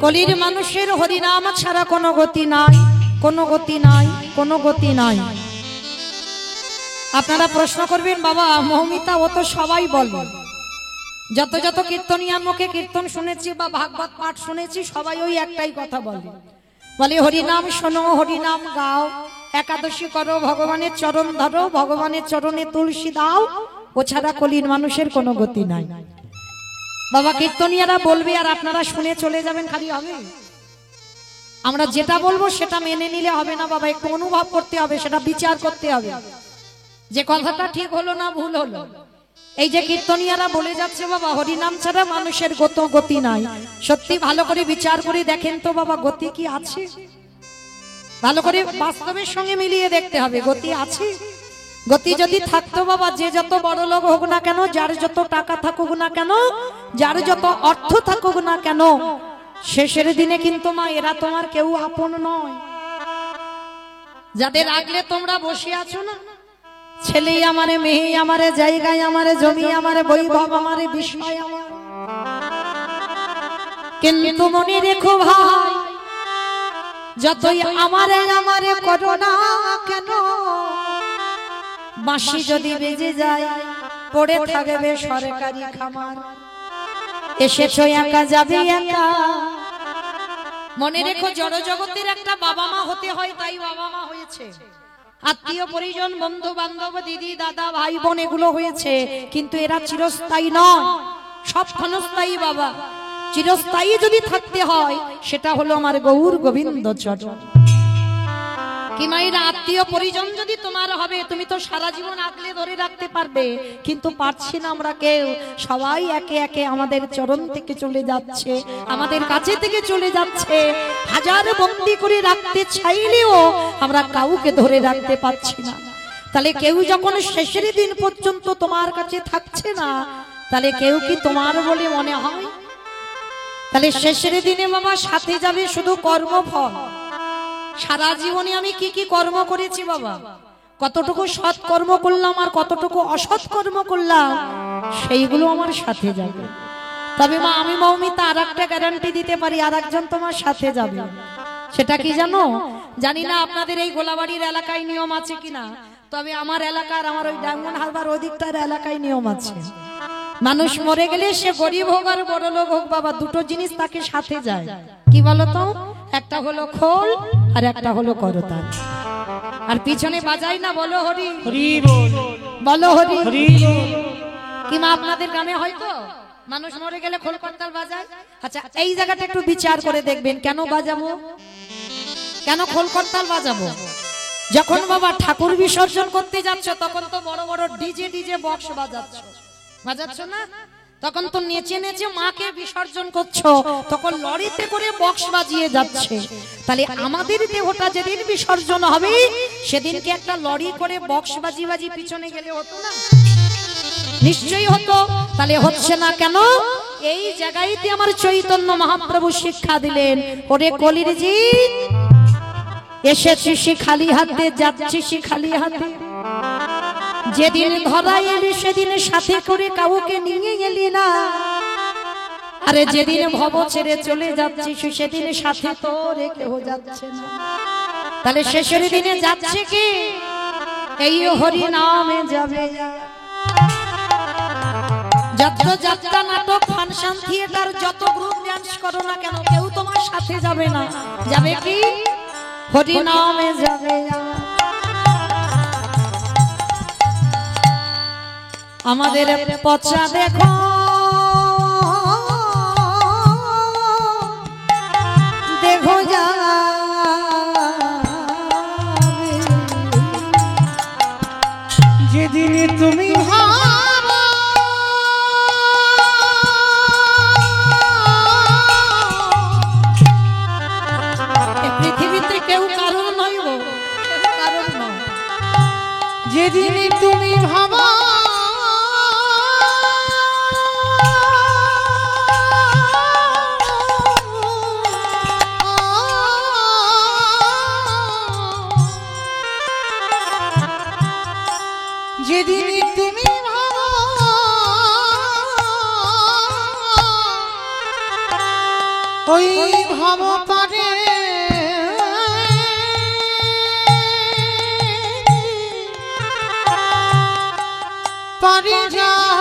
কলির মানুষের হরিনাম ছাড়া কোনো গতি নাই, কোনো গতি নাই, কোনো গতি নাই। আপনারা প্রশ্ন করবেন, বাবা মৌমিতা ও তো সবাই বলে, যত যত কীর্তনিয়ার মুখে কীর্তন শুনেছি বা ভাগবত পাঠ শুনেছি, সবাই ওই একটাই কথা বলে, বলে হরিনাম শোনো, হরিনাম গাও, একাদশী করো, ভগবানের চরণ ধরো, ভগবানের চরণে তুলসী দাও, ও ছাড়া কলির মানুষের কোনো গতি নাই। বাবা কীর্তনিয়ারা বলবে আর আপনারা শুনে চলে যাবেন, খালি হবে? আমরা যেটা বলবো সেটা মেনে নিলে হবে না বাবা, একটু অনুভব করতে হবে, সেটা বিচার করতে হবে যে কথাটা ঠিক হলো না ভুল হলো। এই যে কীর্তনিয়ারা বলে যাচ্ছে বাবা হরিনাম ছাড়া মানুষের গতি নাই, সত্যি ভালো করে বিচার করে দেখেন তো বাবা গতি কি আছে? ভালো করে বাস্তবের সঙ্গে মিলিয়ে দেখতে হবে, গতি আছে? গতি যদি থাকতো বাবা, যে যত বড় লোক হোক না কেন, যার যত টাকা থাকুক না কেন, যার যত অর্থ থাকুক না কেন, শেষের দিনে কিন্তু মা এরা তোমার কেউ আপন নয়। যাদের আগলে তোমরা বসে আছো না, ছেলে আমারে, মেয়ে আমারে, জায়গায় আমারে, জমি আমারে, বৈভব আমারে, বিষয় আমার, কিন্তু মনে রেখো ভাই, যতই আমারে আমারে করো না কেন, বাঁশি যদি বেজে যায় পড়ে থাকবে সরকারি খামার, এসেছো একা যাবে একা। মনে রেখো জড় জগতের একটা বাবা মা হতে হয়, তাই বাবা মা হয়েছে, আত্মীয় পরিজন, বন্ধু বান্ধব, দিদি দাদা ভাই বোন এগুলো হয়েছে, কিন্তু এরা চিরস্থায়ী নয়, সব ক্ষণস্থায়ী বাবা। চিরস্থায়ী যদি থাকতে হয় সেটা হলো আমার গৌর গোবিন্দ চরণ। কি মায়েরা, আত্মীয় পরিজন যদি তোমার হবে, তুমি তো সারা জীবন আগলে ধরে রাখতে পারবে, কিন্তু পারছি না আমরা কেউ, সবাই একে একে আমাদের চরণ থেকে চলে যাচ্ছে, আমাদের কাছে থেকে চলে যাচ্ছে। হাজার বন্দি করে রাখতে চাইলেও আমরা কাউকে ধরে রাখতে পারছি না। তাহলে কেউ যখন শেষের দিন পর্যন্ত তোমার কাছে থাকছে না, তাহলে কেউ কি তোমার বলে মনে হয়? তাহলে শেষের দিনে বাবা সাথে যাবে শুধু কর্মফল। সারা জীবনে আমি কি কি কর্ম করেছি বাবা, কতটুকু সৎ কর্ম করলাম আর কতটুকু অসৎ কর্ম করলাম, সেইগুলো আমার সাথে যাবে। তবে মা আমি মৌমিতা আর একটা গ্যারান্টি দিতে পারি, আর একজন তোমার সাথে যাবে। সেটা কি জানো? জানি না আপনাদের এই গোলাবাড়ির এলাকায় নিয়ম আছে কিনা, তবে আমার এলাকার, আমার ওই ডায়মন্ড হারবার ওদিকটার এলাকায় নিয়ম আছে, মানুষ মরে গেলে সে গরিব হোক আর বড় লোক হোক বাবা, দুটো জিনিস তাকে সাথে যায়। কি বলতো? একটা হলো খোল আর একটা হলো করতাল। আর পিছনে বাজাই না, বলো হরি হরি বল, বলো হরি হরি বল। কি মা আপনাদের গ্রামে হয়তো মানুষ মরে গেলে খোল করতাল বাজায়? আচ্ছা এই জায়গাটা একটু বিচার করে দেখবেন, কেন বাজাবো, কেন খোল করতাল বাজাবো? যখন বাবা ঠাকুর বিসর্জন করতে যাচ্ছ তখন তো বড় বড় ডিজে বক্স বাজাচ্ছ না, তখন তো নেচে নেচে মাকে বিসর্জন করছো, তখন লরিতে করে বক্স বাজিয়ে যাচ্ছে। তাহলে আমাদের দেহটা যেদিন বিসর্জন হবে সেদিনকে একটা লরি করে বক্স বাজি বাজি পিছনে গেলে হতো না? নিশ্চয়ই হতো। তাহলে হচ্ছে না কেন? এই জায়গায়তে আমার চৈতন্য মহাপ্রভু শিক্ষা দিলেন, ওরে কলির জিত, এসেছিস খালি হাতে, যাচ্ছিস খালি হাতে। যেদিন ধরা এলি সেদিন সাথে করে কাউকে নিয়ে গেলি না, আরে যেদিন ভব ছেড়ে চলে যাচ্ছিস সেদিন সাথে তো রেখেও যাচ্ছে না। তাহলে শেষের দিনে যাচ্ছে কি? এই হরি নামে যাবে। যত যাত্রা, নাটক, ফাংশন, থিয়েটার, যত গ্রুপ ডান্স করো না কেন, কেউ তোমার সাথে যাবে না। যাবে কি? হরি নামে যাবে। আমাদের পচা দেখো দেখো যা, যেদিন তুমি ভাবো পৃথিবীতে কেউ কারণ নয় গো, কারণ নয়। যেদিন তুমি ভাবো যেদিন তুমি ভাবো ওই ভব পারে পারে যাবে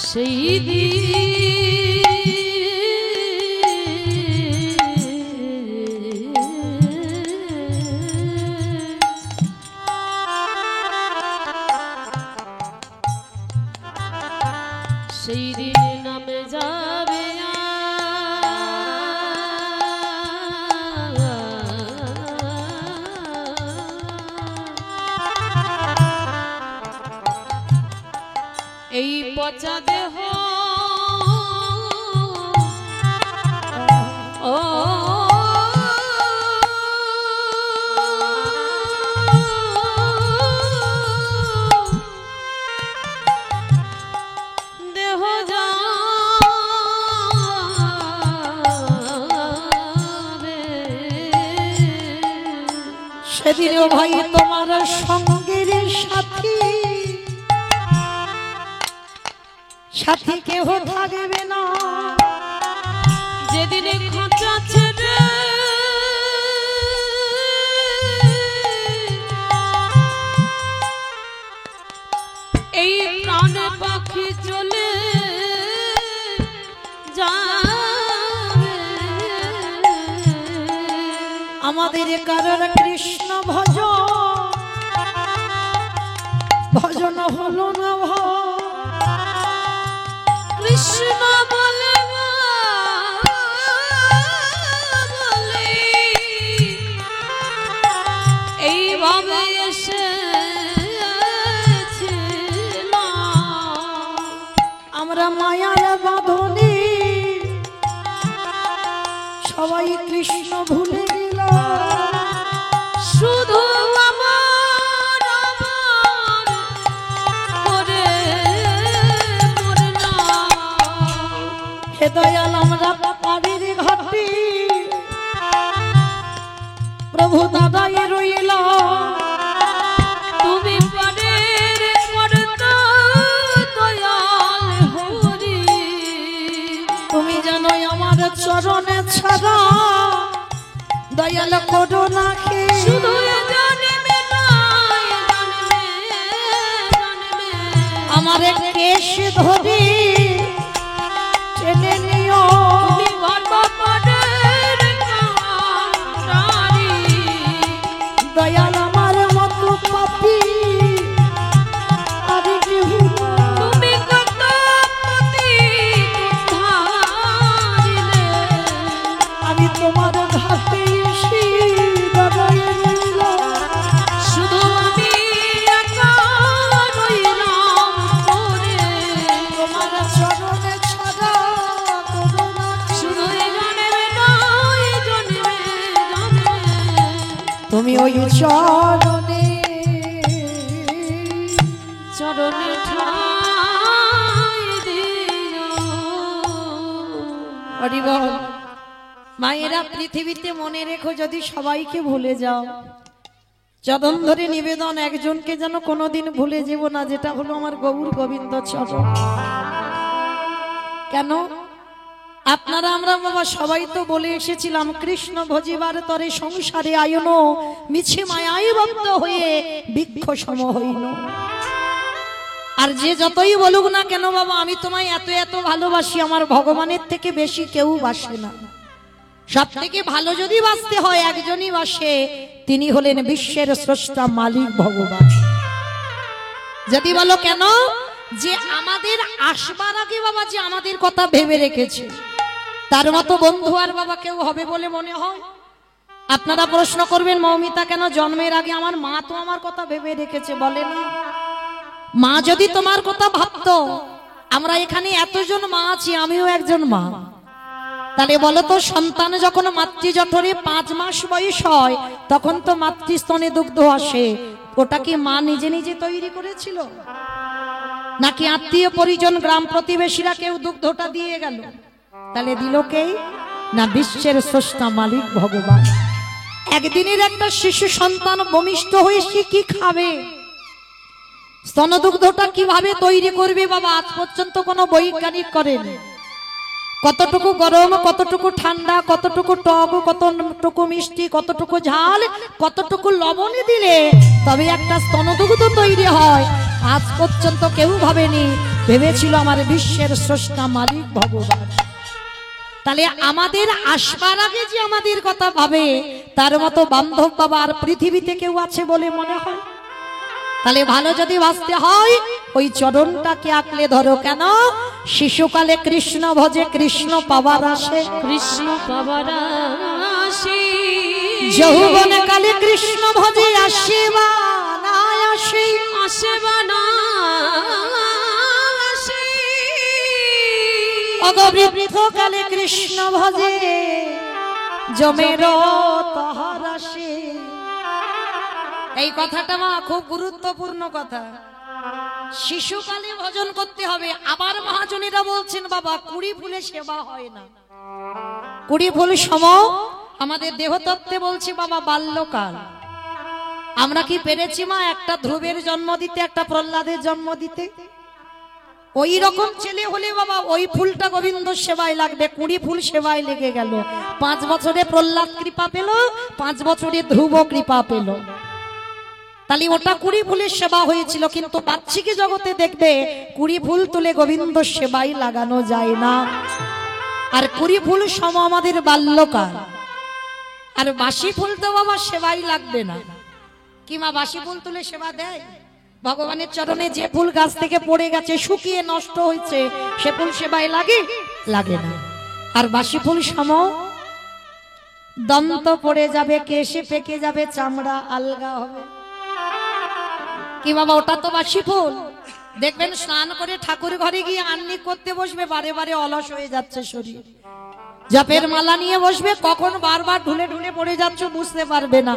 সেই সেই দিন নামে যাবে এই পচা দেহ ও দেহ যাবে সেদিনও ভাই তোমার সঙ্গের সাথী সাথী কেহ থাকবে না যেদিন খোঁচা ছেড়ে এই প্রাণ পাখি চলে যাবে আমাদের কারণ কৃষ্ণ ভজন হলো না কৃষ্ণ বলে এইভাবে আমরা মায়ার বাঁধনে সবাই কৃষ্ণ ভুলে গেল শুধু দয়াল আমরা বাড়ির ঘাটি প্রভু দাদাই রইল তুমি দয়াল হরি তুমি জানো আমার চরণে ছাড়া দয়াল করো না শুধু আমার কেশ ধরি টেনে নিও দয়াল আমার মতো পাপি আরে তুমি কত আমি তোমার ঘাটে এসে দাঁড়াই শুধু আমি একা রইলাম তোমার চরণে ছাড়া শুধু তুমি ওই চরণে ঠাঁই দিও হরি বল মায়েরা পৃথিবীতে মনে রেখো যদি সবাইকে ভুলে যাও চরণ ধরে নিবেদন একজনকে যেন কোনোদিন ভুলে যাব না যেটা হলো আমার গৌর গোবিন্দ চরণ কেন আপনারা আমরা বাবা সবাই তো বলে এসেছিলাম কৃষ্ণ ভজিবার তরে সংসারে আয়ন মিছে মায়ায় বদ্ধ হয়ে বৃক্ষ সম হইল আর যে যতই বলুক না কেন বাবা আমি তোমায় এত এত ভালোবাসি আমার ভগবানের থেকে বেশি কেউ বাসে না সব থেকে ভালো যদি বাসতে হয় একজনই বাসে তিনি হলেন বিশ্বের স্রষ্টা মালিক ভগবান যদি বলো কেন যে আমাদের আসবার আগে বাবা যে আমাদের কথা ভেবে রেখেছে তার মতো বন্ধু আর বাবা কেউ হবে বলে মনে হয় আপনারা প্রশ্ন করবেন মৌমিতা কেন জন্মের আগে আমার মা তো আমার কথা ভেবে রেখেছে বলেনি মা যদি তোমার কথা ভাবতো আমরা এখানে এতজন মা আছি আমিও একজন মা তাহলে বলো তো সন্তান যখন মাতৃজঠরে 5 মাস বয়স হয় তখন তো মাতৃস্তনে দুগ্ধ আসে ওটা কি মা নিজে নিজে তৈরি করেছিল নাকি আত্মীয় পরিজন গ্রাম প্রতিবেশীরা কেউ দুগ্ধটা দিয়ে গেল তাহলে দিল কে না বিশ্বের স্রষ্টা মালিক ভগবান একদিনের একটা শিশু সন্তান ভূমিষ্ঠ হয়ে সে কি খাবে স্তনদুগ্ধটা কিভাবে তৈরি করবে বাবা আজ পর্যন্ত কোনো বৈজ্ঞানিক করেনি। কতটুকু গরম, কতটুকু ঠান্ডা, কতটুকু টক, কতটুকু মিষ্টি, কতটুকু ঝাল, কতটুকু লবণ দিলে তবে একটা স্তনদুগ্ধ তৈরি হয়, আজ পর্যন্ত কেউ ভাবেনি। ভেবেছিল আমার বিশ্বের স্রষ্টা মালিক ভগবান। তাহলে আমাদের আসবার আগে যে আমাদের কথা ভাবে, তার মতো বান্ধব বাবা আর পৃথিবীতে কেউ আছে বলে মনে হয়? তাহলে ভালো যদি বাঁচতে হয় ওই চরণটাকে আঁকলে ধরো। কেন? শিশুকালে কৃষ্ণ ভজে কৃষ্ণ পাবার আসে, কৃষ্ণ পাবার আসে, যৌবন কালে কৃষ্ণ ভজে আসে বা না আসে, আসে বা না আসে, অগবৃদ্ধ কালে কৃষ্ণ ভজে জমের তহার আসে। এই কথাটা মা খুব গুরুত্বপূর্ণ কথা। শিশুকালে ভজন করতে হবে। আবার মহাজনেরা বলছেন বাবা কুড়ি ফুলে সেবা হয় না। কুড়ি ফুল সম আমাদের দেহতত্ত্বে বলছে বাবা বাল্যকাল। আমরা কি পেরেছি মা একটা ধ্রুবের জন্ম দিতে, একটা প্রহ্লাদের জন্ম দিতে? ওই রকম ছেলে হলে বাবা ওই ফুলটা গোবিন্দ সেবায় লাগবে, কুড়ি ফুল সেবায় লেগে গেল। 5 বছরে প্রহ্লাদ কৃপা পেল, 5 বছরে ধ্রুব কৃপা পেল। তাহলে ওটা কুড়ি ফুলের সেবা হয়েছিল। কিন্তু বাহ্যিক জগতে দেখবে কুড়ি ফুল তুলে গোবিন্দ সেবায় লাগানো যায় না। আর কুড়ি ফুল সম আমাদের বাল্যকাল। আর বাসি ফুল তো বাবা সেবাই লাগবে না। কি মা বাসি ফুল তুলে সেবা দেয়? ভগবানের চরণে যে ফুল গাছ থেকে পড়ে গেছে, শুকিয়ে নষ্ট হয়েছে, সে ফুল সেবায় লাগে? লাগে না। আর বাসি ফুল সম দন্ত পড়ে যাবে, কেশে পেকে যাবে, চামড়া আলগা হবে। কি বাবা ওটা তো বাসি ফুল। দেখবেন স্নান করে ঠাকুর ঘরে গিয়ে আন্নি করতে বসবে, বারে বারে অলস হয়ে যাচ্ছে শরীর। জপের মালা নিয়ে বসবে, কখন বারবার ঢুলে ঢুলে পড়ে যাচ্ছে বুঝতে পারবে না।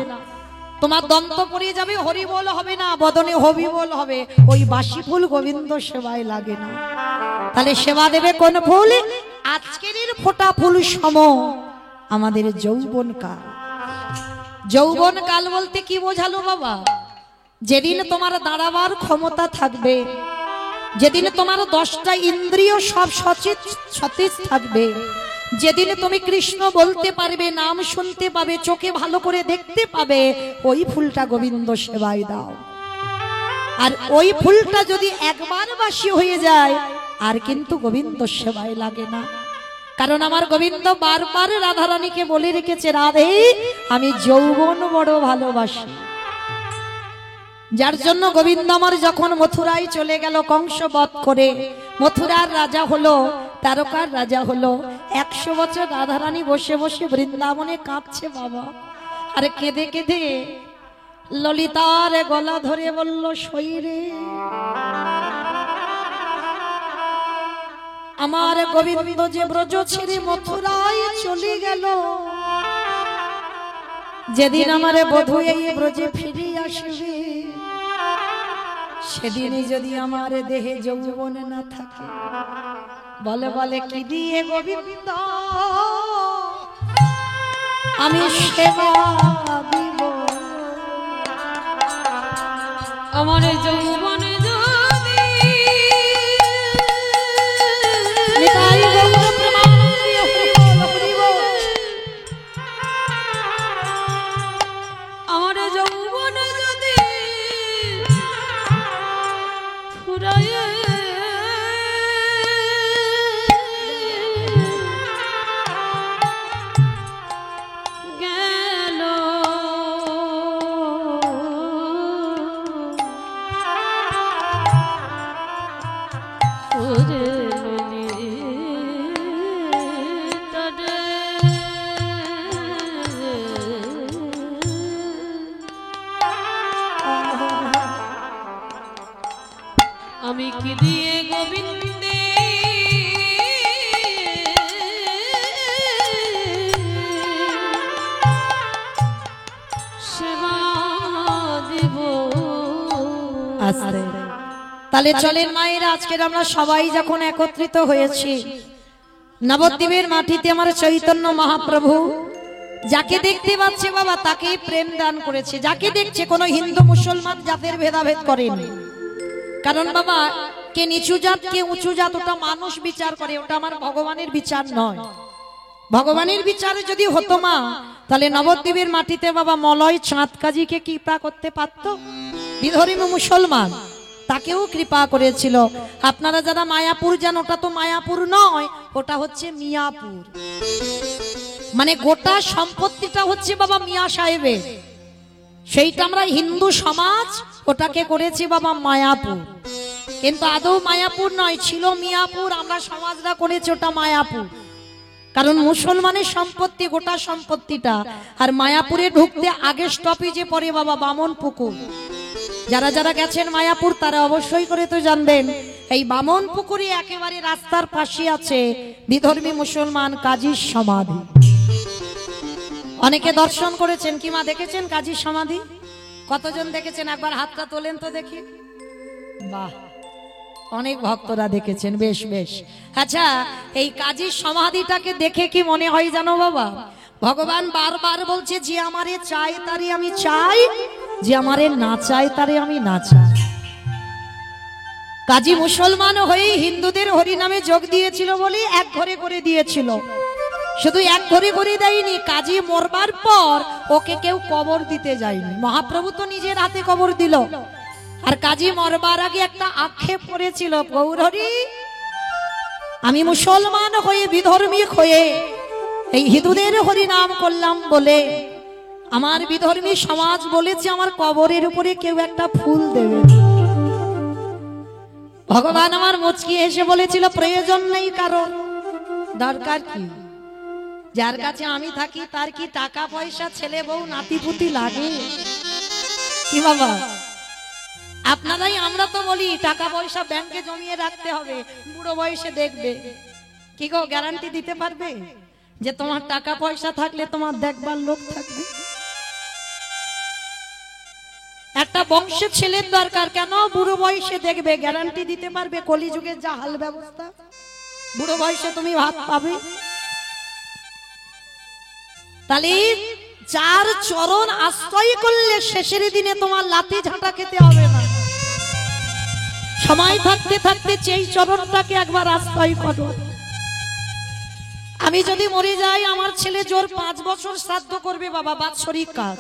তোমার দন্ত পড়ে যাবে, হরি বল হবে না, বদনে হবি বল হবে। ওই বাসি ফুল গোবিন্দ সেবায় লাগে না। তাহলে সেবা দেবে কোন ফুল? আজকের ফোটা ফুল সম আমাদের যৌবন কাল। যৌবন কাল বলতে কি বোঝালো বাবা? যেদিন তোমার দাঁড়াবার ক্ষমতা থাকবে, যেদিন তোমার 10টা ইন্দ্রিয় সব সতেজ থাকবে, যেদিন তুমি কৃষ্ণ বলতে পারবে, নাম শুনতে পাবে, চোখে ভালো করে দেখতে পাবে, ওই ফুলটা গোবিন্দ সেবায় দাও। আর ওই ফুলটা যদি একবার বাসি হয়ে যায় আর কিন্তু গোবিন্দ সেবায় লাগে না। কারণ আমার গোবিন্দ বারবার রাধারানীকে বলে রেখেছে, রাধে আমি যৌবন বড় ভালোবাসি। যার জন্য গোবিন্দ আমার যখন মথুরায় চলে গেল কংস বধ করে, মথুরার রাজা হলো, তারকার রাজা হলো, 100 বছর রাধারানী বসে বসে বৃন্দাবনে কাঁদছে বাবা। আরে কেঁদে কেঁদে ললিতার গলা ধরে বলল, সইরে আমার গোবিন্দ যে ব্রজ ছেড়ে মথুরায় চলে গেল, যেদিন আমার বধূ এই ব্রজে ফিরে আসবে, সেদিনই যদি আমার দেহে যৌবন না থাকে, বলে বলে কি দিয়ে গোবিন্দ আমি সেবা দিব? আমার যৌবনে যদি নিতাই গৌর প্রেমানন্দে হরি বল, হরি বল। আমার যৌবনে যদি ফুরায় গেল, ওরে তরে আমি কি দিয়ে গোবিন্দে সেবা দেব? আস্তে। তাহলে চলেন মায়েরা, আজকের আমরা সবাই যখন একত্রিত হয়েছি নবদ্বীপের মাটিতে, আমার চৈতন্য মহাপ্রভু যাকে দেখতে পাচ্ছে বাবা তাকেই প্রেম দান করেছে। যাকে দেখছে, কোনো হিন্দু মুসলমান জাতের ভেদাভেদ করেনি। কারণ বাবা কে নিচু জাত কে উঁচু জাত ওটা মানুষ বিচার করে, ওটা আমার ভগবানের বিচার নয়। ভগবানের বিচারে যদি হতো মা, তাহলে নবদ্বীপের মাটিতে বাবা মলয় চাঁদ কাজীকে কৃপা করতে পারতো? বিধর্মী মুসলমান, তাকেও কৃপা করেছিল। আপনারা যারা মায়াপুর যান, ওটা তো মায়াপুর নয়, ওটা হচ্ছে মিয়াপুর। মানে গোটা সম্পত্তিটা হচ্ছে বাবা মিয়া সাহেবের, সেইটা আমরা হিন্দু সমাজ ওটাকে করেছি বাবা মায়াপুর, কিন্তু আদৌ মায়াপুর নয়, ছিল মিয়াপুর। আমরা সমাজরা করেছি ওটা মায়াপুর, কারণ মুসলমানের সম্পত্তি গোটা সম্পত্তিটা। আর মায়াপুরে ঢুকতে আগে স্টপেজে পড়ে বাবা বামন পুকুর। যারা যারা গেছেন মায়াপুর তারা অবশ্যই করে তো জানবেন, এই বামন পুকুরে একেবারে রাস্তার পাশে আছে বিধর্মী মুসলমান কাজীর সমাধি। অনেকে দর্শন করেছেন কি মা, দেখেছেন কাজীর সমাধি? কতজন দেখেছেন? একবার হাতটা তোলেন তো দেখি। বাহ, অনেক ভক্তরা দেখেছেন, বেশ বেশ। আচ্ছা, এই কাজীর সমাধিটাকে দেখে কি মনে হয় জানো বাবা? ভগবান বারবার বলছে, যে আমারে চাই তারে আমি চাই, যে আমারে না চাই তারে আমি না চাই। কাজী মুসলমান হয়ে হিন্দুদের হরিনামে যোগ দিয়েছিল বলে এক ঘরে করে দিয়েছিল। শুধু এক ঘরে করে দেয়নি, কাজী মরবার পর ওকে কেউ কবর দিতে যায়নি, মহাপ্রভু তো নিজের হাতে কবর দিল। আর কাজী মরবার আগে একটা আক্ষেপ করেছিল, গৌরহরি আমি মুসলমান হয়ে বিধর্মী হয়ে এই হিন্দুদের হরিনাম করলাম বলে আমার বিধর্মী সমাজ বলেছে আমার কবরের উপরে কেউ একটা ফুল দেবে। ভগবান আমার মুচকি এসে বলেছিল, প্রয়োজন নেই, কারণ দরকার কি? যার কাছে আমি থাকি তার কি টাকা পয়সা ছেলে বউ নাতিপুতি লাগে? কি বাবা আপনারাই, আমরা তো বলি টাকা পয়সা ব্যাংকে জমিয়ে রাখতে হবে, বুড়ো বয়সে দেখবে। কি গো গ্যারান্টি দিতে পারবে যে তোমার টাকা পয়সা থাকলে তোমার দেখবার লোক থাকবে? একটা বংশের ছেলের দরকার, কেন বুড়ো বয়সে দেখবে? গ্যারান্টি দিতে পারবে? কলিযুগের যা হাল ব্যবস্থা, বুড়ো বয়সে তুমি ভাত পাবে? তাহলে যার চরণ আশ্রয় করলে শেষের দিনে তোমার লাঠি ঝাঁটা খেতে হবে না। সময় থাকতে থাকতে সেই চরণটাকে একবার আশ্রয় করো। আমি যদি মরে যাই, আমার ছেলে জোর 5 বছর শ্রাদ্ধ করবে বাবা, বাৎসরিক কাজ,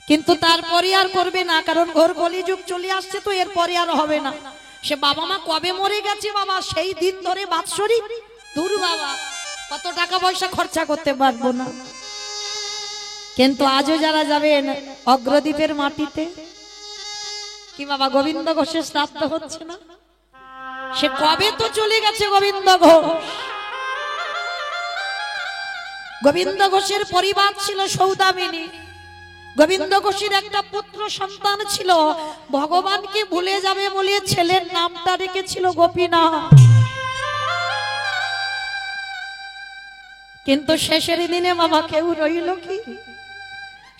কিন্তু তারপরে আর করবে না, কারণ ঘোর কলিযুগ চলে আসছে, তো এরপরে আর হবে না। সে বাবা মা কবে মরে গেছে বাবা, সেই দিন ধরে বাৎসরিক, দূর বাবা, কত টাকা পয়সা খরচা করতে পারবো না। কিন্তু আজও যারা যাবেন অগ্রদ্বীপের মাটিতে, কি বাবা গোবিন্দ ঘোষের শ্রাদ্ধ হচ্ছে না? সে কবে তো চলে গেছে গোবিন্দ ঘোষ। গোবিন্দ ঘোষের পরিবার ছিল সৌদামিনী। গোবিন্দ ঘোষের একটা পুত্র সন্তান ছিল, ভগবানকে ভুলে যাবে বলে ছেলের নামটা রেখেছিল গোপীনাথ। কিন্তু শেষের দিনে বাবা কেউ রইল কি?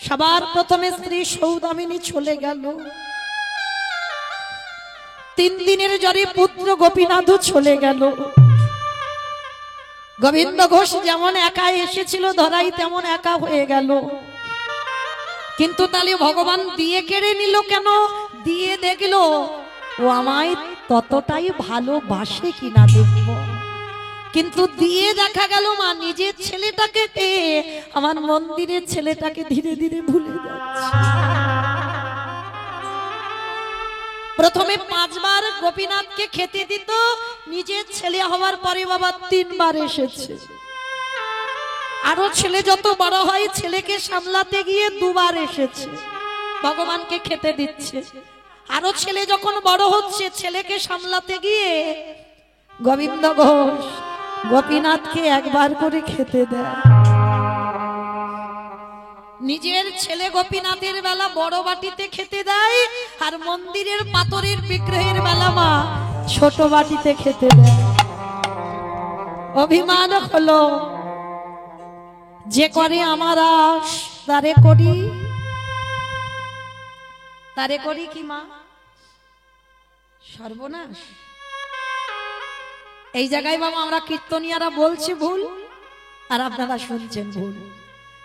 সবার প্রথমে স্ত্রী সৌদামিনী চলে গেল, 3 দিনের জ্বরে পুত্র গোপীনাথ চলে গেল। গোবিন্দ ঘোষ যেমন একা এসেছিল ধরাই, তেমন একা হয়ে গেল। কিন্তু তাহলে ভগবান দিয়ে কেড়ে নিল কেন? দিয়ে দেখলো ও আমায় ততটাই ভালোবাসে কিনা দেখব। কিন্তু দিয়ে দেখা গেল মা নিজের ছেলেটাকে পেয়ে আমার মন্দিরের ছেলেটাকে ধীরে ধীরে ভুলে যাচ্ছে। প্রথমে 5 বার গোপীনাথকে খেতে দিত, নিজের ছেলে হওয়ার পরে বাবা 3 বার এসেছে। আরো ছেলে যত বড় হয় ছেলেকে সামলাতে গিয়ে 2 বার এসেছে, ভগবানকে খেতে দিচ্ছে। আরো ছেলে যখন বড় হচ্ছে ছেলেকে সামলাতে গিয়ে গোবিন্দ ঘোষ গোপীনাথকে 1 বার করে খেতে দেয়। নিজের ছেলে গোপীনাথের বেলা বড় বাটিতে খেতে দেয়, আর মন্দিরের পাথরের বিগ্রহের বেলা মা ছোট বাটিতে খেতে দেয়। অভিমান হলো, যে করে আমার আশ তারে করি, তারে করি কি মা সর্বনাশ। এই জায়গায় বাবা আমরা কীর্তনিয়ারা বলছি ভুল, আর আপনারা শুনছেন ভুল।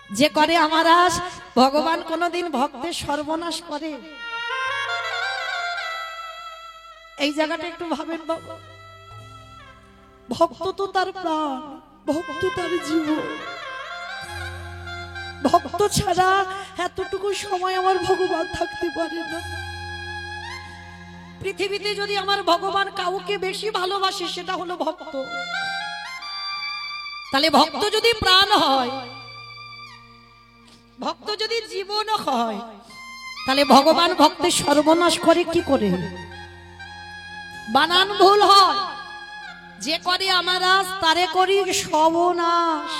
যে করে আমার আশ, ভগবান কোনদিন ভক্তের সর্বনাশ করে? এই জায়গাটা একটু ভাবেন বাবা, ভক্ত তো তার প্রাণ, ভক্ত তার জীবন। ভক্ত ছাড়া এতটুকু সময় আমার ভগবান থাকতে পারে না। পৃথিবীতে যদি আমার ভগবান কাউকে বেশি ভালোবাসে সেটা হলো ভক্ত। তাহলে ভক্ত যদি প্রাণ হয়, ভক্ত যদি জীবন হয়, তাহলে ভগবান ভক্তের সর্বনাশ করে কি করে? বানান ভুল হয়, যে করে আমার তারে করি সর্বনাশ।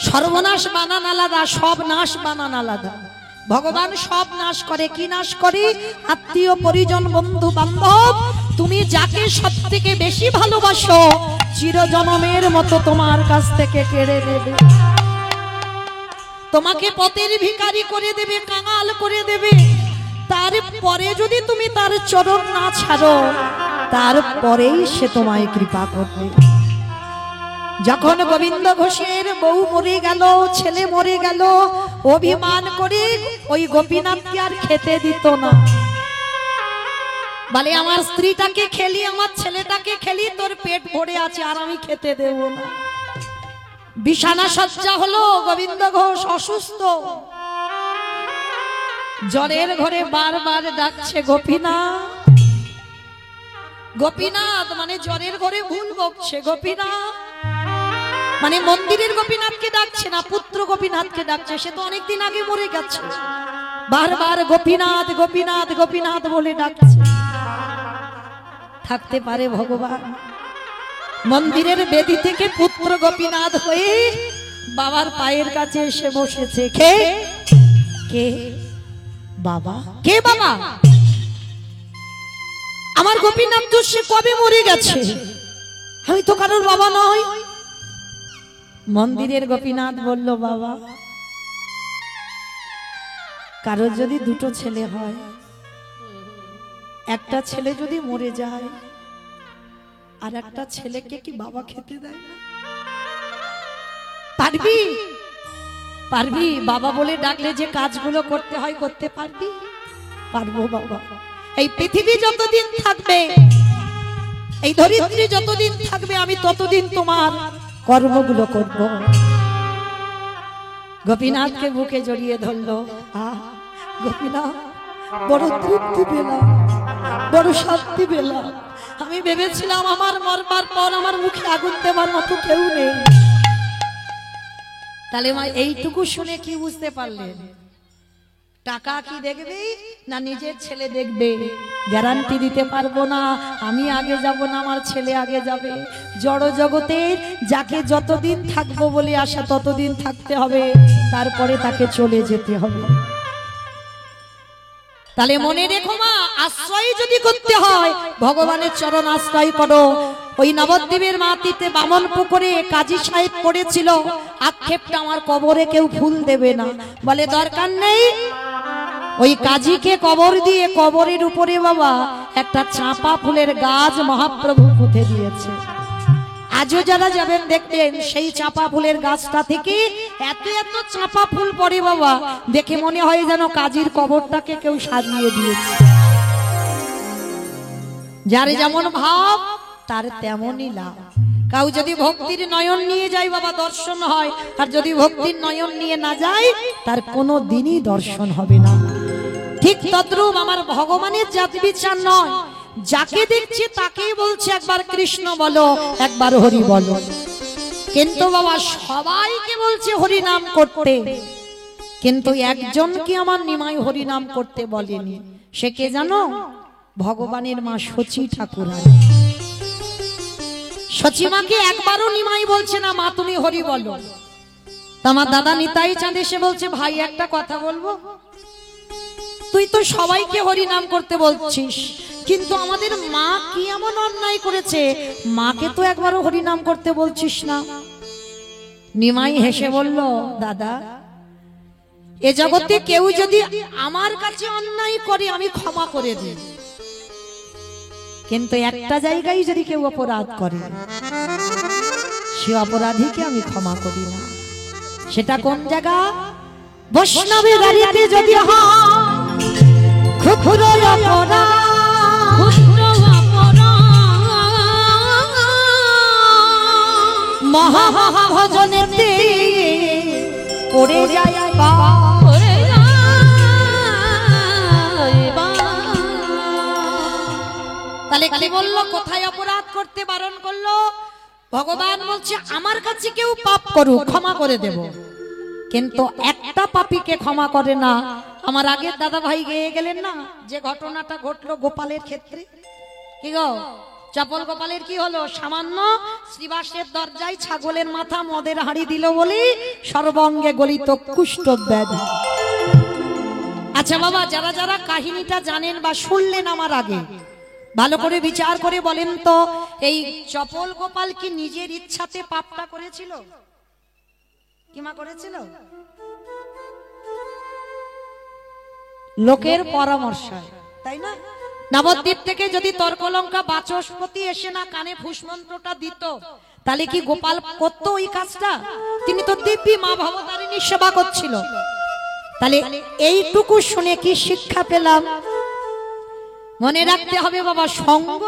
সর্বনাশ বানান আলাদা, সব নাশ বানান আলাদা। ভগবান সব নাশ করে। কি নাশ করে? আত্মীয় পরিজন বন্ধু বান্ধব, তুমি যাকে সব থেকে বেশি ভালোবাসো চিরজনমের মতো তোমার কাছ থেকে কেড়ে নেবে, তোমাকে পথের ভিখারি করে দেবে, কাঙাল করে দেবে। তারপরে যদি তুমি তার চরণ না ছাড়ো, তারপরেই সে তোমায় কৃপা করবে। যখন গোবিন্দ ঘোষের বউ মরে গেল, ছেলে মরে গেল, অভিমান করে ওই গোপীনাথকে আর খেতে দিত না। বলে আমার স্ত্রীটাকে খেলি, আমার ছেলেটাকে খেলি, তোর পেট ভরে আছে আর আমি খেতে দেব না। বিছানা সজ্জা হলো, গোবিন্দ ঘোষ অসুস্থ, জ্বরের ঘরে বারবার ডাকছে গোপীনাথ। গোপীনাথ মানে জ্বরের ঘরে ভুল বকছে, গোপীনাথ মানে মন্দিরের গোপীনাথকে ডাকছে না, পুত্র গোপীনাথকে ডাকছে। সে তো অনেকদিন আগে মরে গেছে, বারবার গোপীনাথ গোপীনাথ গোপীনাথ বলে ডাকছে। থাকতে পারে ভগবান? মন্দিরের বেদি থেকে পুত্র গোপীনাথ হয়ে বাবার পায়ের কাছে এসে বসেছে। কে? কে? বাবা। কে বাবা? আমার গোপীনাথ তো সে কবে মরে গেছে, আমি তো কারোর বাবা নই। মন্দিরের গোপীনাথ বলল, বাবা, কারোর যদি দুটো ছেলে হয়, একটা ছেলে যদি মরে যায়, আর একটা ছেলেকে কি বাবা খেতে দেয় না? পারবি? পারবি? বাবা বলে ডাকলে যে কাজগুলো করতে হয় করতে পারবি? পারবো বাবা। এই পৃথিবী যতদিন থাকবে, এই ধরিত্রী যতদিন থাকবে, আমি ততদিন তোমার কর্মগুলো করব। গোপীনাথকে বুকে জড়িয়ে ধরলো। গোপীনাথ, বড় তৃপ্তি পেলাম, বড় শান্তি পেলাম। আমি ভেবেছিলাম আমার মরবার পর আমার মুখে আগুন দেবার মতো কেউ নেই। তাহলে মা এইটুকু শুনে কি বুঝতে পারলেন? টাকা কি দেখবে না নিজের ছেলে দেখবে? গ্যারান্টি দিতে পারবো না। আমি আগে যাব না, আমার ছেলে আগে যাবে। জড় জগতের যাকে যতদিন থাকবো বলে আসা ততদিন থাকতে হবে, তারপরে তাকে চলে যেতে হবে। তাহলে মনে রেখো মা, আশ্রয় যদি করতে হয় ভগবানের চরণ আশ্রয় করো। ওই নবদ্বীপের মাটিতে বামন পুকুরে কাজী সাহেব পড়েছিল, আক্ষেপটা আমার কবরে কেউ ফুল দেবে না। বলে দরকার নেই, ওই কাজীকে কবর দিয়ে কবরের উপরে বাবা একটা চাঁপা ফুলের গাছ মহাপ্রভু পুঁতে দিয়েছে। আজও যারা যাবেন দেখবেন সেই চাঁপা ফুলের গাছটা থেকে এত এত চাঁপা ফুল পড়ে বাবা, দেখে মনে হয় যেন কাজীর কবরটাকে কেউ সাজিয়ে দিয়েছে। যার যেমন ভাব তার তেমনই লাভ। কাউ যদি ভক্তির নয়ন নিয়ে যায় বাবা দর্শন হয়, আর যদি ভক্তির নয়ন নিয়ে না যায় তার কোনো দিনই দর্শন হবে না। ঠিক তদ্রূপ আমার ভগবানের জাতি বিচার নয়, যাকে দেখছে তাকেই বলছে একবার কৃষ্ণ বলো, একবার হরি বলো। কিন্তু বাবা সবাইকে বলছে হরি নাম করতে, কিন্তু একজনকে আমার নিমাই হরি নাম করতে বলেনি। সে কে জানো? ভগবানের মা সচী ঠাকুরানী। সচী মাকে একবারও নিমাই বলছে না, মা তুমি হরি বলো। আমার দাদা নিতাই চাঁদ এসে বলছে, ভাই একটা কথা বলবো, তুই তো সবাইকে হরি নাম করতে বলছিস, কিন্তু আমাদের মা কি এমন অন্যায় করেছে, মাকে তো একবারও হরি নাম করতে বলছিস না? নিমাই হেসে বলল, দাদা, এ জগতে কেউ যদি আমার কাছে অন্যায় করে আমি ক্ষমা করে দিই, কিন্তু একটা জায়গায় যদি কেউ অপরাধ করে সে অপরাধীকে আমি ক্ষমা করি না। সেটা কোন জায়গা? বৈষ্ণবের গাড়িতে যদি হয় খুখুরো অপরাধ, মহা মহা ভজনেতে পড়ে যায় বা ওরে যায় বা। তাহলে কি বললো? কোথায় অপরাধ করতে বারণ করলো? ভগবান বলছে আমার কাছে কেউ পাপ করুক ক্ষমা করে দেব, কিন্তু একটা পাপীকে ক্ষমা করে না। আমার আগের দাদা ভাই গেয়ে গেলেন না যে ঘটনাটা ঘটলো গোপালের ক্ষেত্রে। কি গো, চপল গোপালের কি হলো? সামান্য শ্রীবাসের দরজায় ছাগলের মাথা মদের হাঁড়ি দিল বলি সর্বঙ্গে গলিত কুষ্ঠ ব্যাধি। আচ্ছা বাবা, যারা যারা কাহিনীটা জানেন বা শুনলেন আমার আগে, ভালো করে বিচার করে বলেন তো, এই চপল গোপাল কি নিজের ইচ্ছাতে পাপটা করেছিল? কি মা করেছিল? লোকের পরামর্শ, তাই না? নবদ্বীপ থেকে যদি তর্কলঙ্কা বাচস্পতি এসে না কানে ফুসমন্ত্রটা দিত, তাহলে কি গোপাল করতো ওই কাজটা? তিনি তো দিব্যি মা ভবতারিণীর সেবা করছিল। তাহলে এইটুকু শুনে কি শিক্ষা পেলাম? মনে রাখতে হবে বাবা, সঙ্গ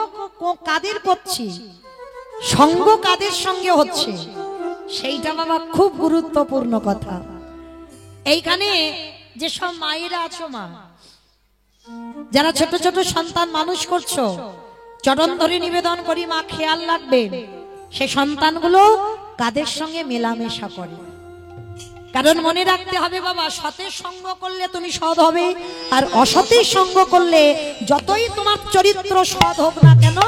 কাদের করছি, সঙ্গ কাদের সঙ্গে হচ্ছে, সেইটা বাবা খুব গুরুত্বপূর্ণ কথা। এইখানে যে সব মায়েরা আছো, মা যারা ছোট ছোট সন্তান মানুষ করছো, চরণ ধরে নিবেদন করি মা খেয়াল রাখবে সে সন্তানগুলো কাদের সঙ্গে মেলামেশা করে। কারণ মনে রাখতে হবে বাবা, সতের সঙ্গ করলে তুমি সৎ হবে, আর অসতের সঙ্গ করলে যতই তোমার চরিত্র সৎ হোক না কেন,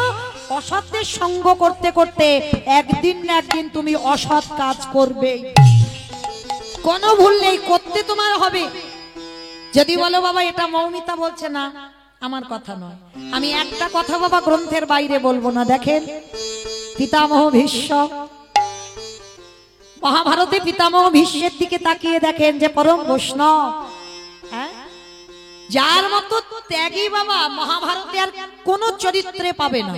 অসতের সঙ্গ করতে করতে একদিন না একদিন তুমি অসৎ কাজ করবে। কোনো ভুল নেই, করতে তোমার হবে। যদি বলো বাবা এটা মৌমিতা বলছে না, আমার কথা নয়, আমি একটা কথা বাবা গ্রন্থের বাইরে বলবো না। দেখেন পিতামহ ভীষ্ম, মহাভারতে পিতামহ ভীষ্মের দিকে তাকিয়ে দেখেন যে পরম বৈষ্ণব, হ্যাঁ, যার মতো ত্যাগী বাবা মহাভারতে আর কোন চরিত্রে পাবে না,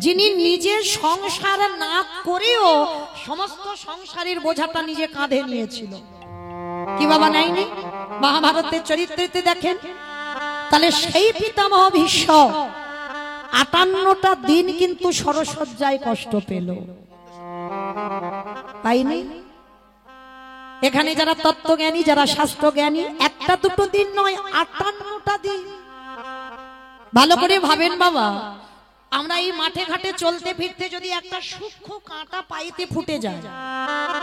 যিনি নিজের সংসার না করেও সমস্ত সংসারের বোঝাটা নিজে কাঁধে নিয়েছিল। কি বাবা নাইনি মহাভারতের চরিত্রেতে দেখেন? তাহলে সেই পিতামহ ভীষ্ম 58টা দিন কিন্তু সরসজ্জায় কষ্ট পেল, পাইনি? এখানে যারা তত্ত্বজ্ঞানী, যারা শাস্ত্রজ্ঞানী, একটা দুটো দিন নয়, 58টা দিন। ভালো করে ভাবেন বাবা, আমরা এই মাঠে ঘাটে চলতে ফিরতে যদি একটা সূক্ষ্ম কাঁটা পাইতে ফুটে যায়,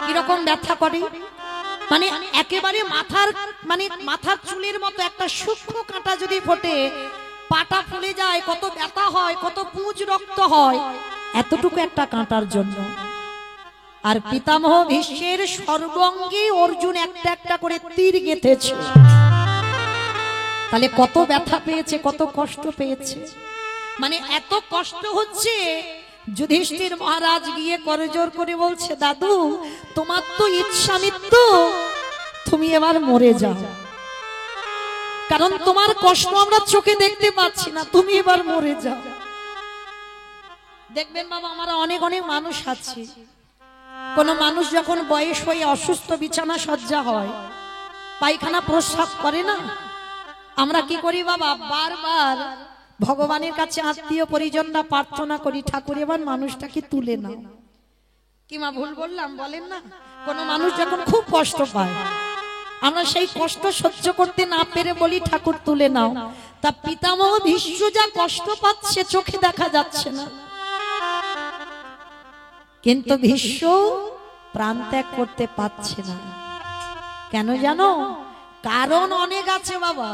কিরকম ব্যথা করে? মানে একেবারে মাথার চুলের মতো একটা সূক্ষ্ম কাঁটা যদি ফোটে, পাটা ফুলে যায়, কত ব্যথা হয়, কত পুঁজ রক্ত হয়, এতটুকু একটা কাঁটার জন্য। আর পিতামহ ভীষ্মের সর্বাঙ্গে অর্জুন একটা একটা করে তীর গেঁথেছে, তাহলে কত ব্যথা পেয়েছে, কত কষ্ট পেয়েছে। মানে এত কষ্ট হচ্ছে, যুধিষ্ঠির মহারাজ গিয়ে করজোর করে বলছে, দাদু তোমার তো ইচ্ছা মৃত্যু, তুমি এবার মরে যাও, কারণ তোমার কষ্ট আমরা চোখে দেখতে পাচ্ছি না, তুমি এবার মরে যাও। দেখবেন বাবা, আমরা অনেক অনেক মানুষ আছি, কোন মানুষ যখন বয়স হয়ে অসুস্থ বিছানা সজ্জা হয়, পায়খানা প্রস্রাব করে না, আমরা কি করি বাবা, বারবার ভগবানের কাছে আত্মীয় পরিজনরা প্রার্থনা করি, ঠাকুর এবার মানুষটাকে তুলে নাও। কি মা ভুল বললাম বলেন না? কোন মানুষ যখন খুব কষ্ট পায়, আমরা সেই কষ্ট সহ্য করতে না পেরে বলি ঠাকুর তুলে নাও। তা পিতামহ ভীষ্ম যা কষ্ট পাচ্ছে চোখে দেখা যাচ্ছে না, কিন্তু ভীষ্ম প্রাণ ত্যাগ করতে পারছে না। কেন জানো? কারণ অনেক আছে বাবা,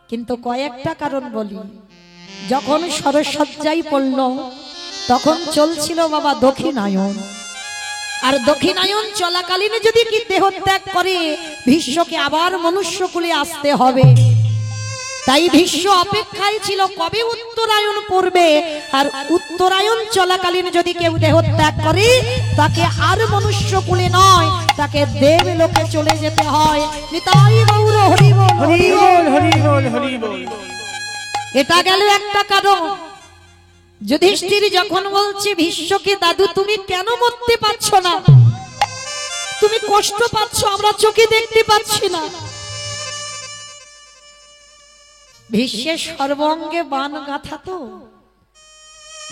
কিন্তু কয়েকটা কারণ বলি। যখন সরসজ্জায় পড়ল, তখন চলছিল বাবা দক্ষিণায়ন, আর দক্ষিণায়ন চলাকালীন যদি কি দেহ ত্যাগ করে, ভীষ্মকে আবার মনুষ্যকুলে আসতে হবে। তাই ভীষ্ম অপেক্ষায় ছিল কবে উত্তরায়ণ পড়বে, আর উত্তরায়ণ চলাকালীন যদি কেউ দেহ ত্যাগ করে, তাকে আর মনুষ্যকুলে নয়, তাকে দেবলোকে চলে যেতে হয়। নিতাই গৌর হরি বল, হরি বল, হরি বল, হরি বল। এটা গেল একটা কারণ। যুধিষ্ঠির যখন বলছে ভীষ্মকে, দাদু তুমি কেন মরতে পারছো না, তুমি কষ্ট পাচ্ছ, আমরা চোখে দেখতে পাচ্ছি না। ভীষ্মের সর্বাঙ্গে বান গাঁথা, তো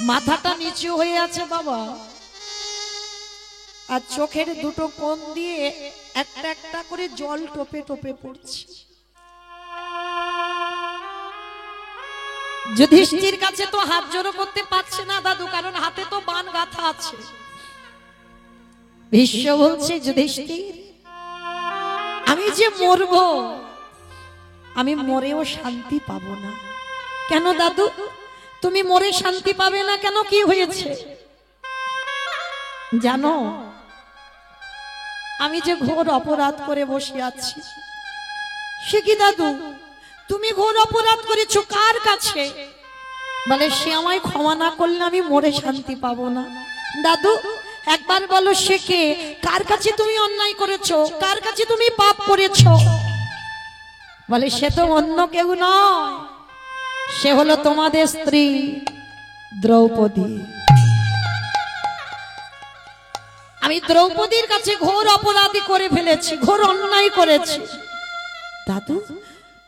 মাথাটা নিচু হয়ে আছে বাবা, আর চোখের দুটো কোণ দিয়ে একটা একটা করে জল টোপে টোপে পড়ছে। যুধিষ্ঠির কাছে তো হাত জোড়ো করতে পারছে না দাদু, কারণ হাতে তো বাণ গাঁথা আছে। ভীষ্ম বলছে, যুধিষ্ঠির আমি যে মরবো, আমি মরেও শান্তি পাবো না। কেন দাদু, তুমি মরে শান্তি পাবে না কেন? কি হয়েছে জানো? আমি যে ঘোর অপরাধ করে বসে আছি। সে কি দাদু, তুমি ঘোর অপরাধ করেছো? কার কাছে? বলে, সে আমায় ক্ষমা না করলে আমি মরে শান্তি পাবো না। দাদু একবার বলো, সে কে? কার কাছে তুমি অন্যায় করেছো? কার কাছে তুমি পাপ করেছো? বলে, সে তো অন্য কেউ নয়, সে হলো তোমাদের স্ত্রী দ্রৌপদী। আমি দ্রৌপদীর কাছে ঘোর অপরাধী করে ফেলেছি, ঘোর অন্যায় করেছি। দাদু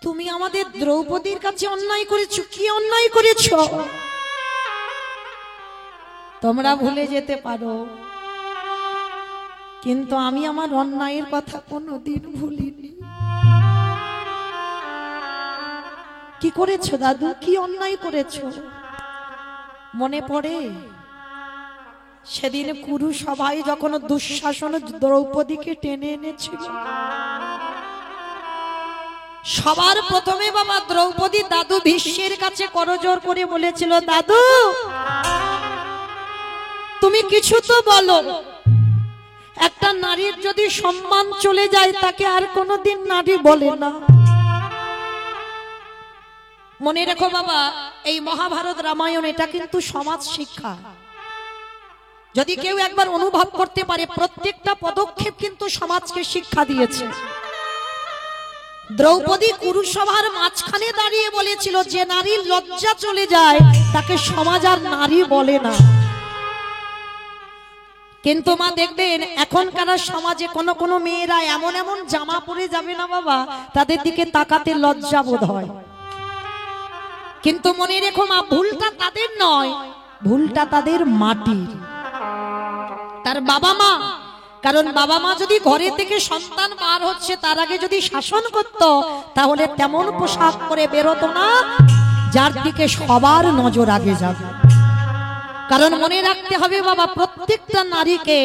তুমি আমাদের দ্রৌপদীর কাছে অন্যায় করেছো? কি অন্যায় করেছো? তোমরা ভুলে যেতে পারো, কিন্তু আমি আমার অন্যায়ের কথা কোনোদিন ভুলিনি। কি করেছো দাদু? কি অন্যায় করেছো? মনে পড়ে সেদিন কুরু সবাই যখন দুঃশাসন দ্রৌপদীকে টেনে এনেছিল, সবার প্রথমে বাবা দ্রৌপদী দাদু ভীষ্মের কাছে করজোড় করে বলেছিল, দাদু তুমি কিছু তো বলো। একটা নারীর যদি সম্মান চলে যায় তাকে আর কোনোদিন নারী বলে না। মনে রেখো বাবা, এই মহাভারত রামায়ণ এটা কিন্তু সমাজ শিক্ষা। যদি কেউ একবার অনুভব করতে পারে, প্রত্যেকটা পদক্ষেপ কিন্তু সমাজকে শিক্ষা দিয়েছে। দ্রৌপদী কুরুসভার মাঝখানে দাঁড়িয়ে বলেছিল, যে নারীর লজ্জা চলে যায় তাকে সমাজ আর নারী বলে না। কিন্তু মা দেখবেন এখনকার সমাজে কোন কোন মেয়েরা এমন এমন জামা পরে যাবে না বাবা, তাদের দিকে তাকাতে লজ্জা বোধ হয়। কিন্তু মনে রেখো মা, ভুলটা তাদের নয়, ভুলটা তাদের মাটির, তার বাবা মা। কারণ বাবা মা যদি ঘরে থেকে সন্তান বার হচ্ছে তার আগে যদি শাসন করত, তাহলে তেমন পোশাক পরে বেরোতো না যার দিকে সবার নজর আগে যাবে। কারণ মনে রাখতে হবে বাবা, প্রত্যেকটা নারীকে,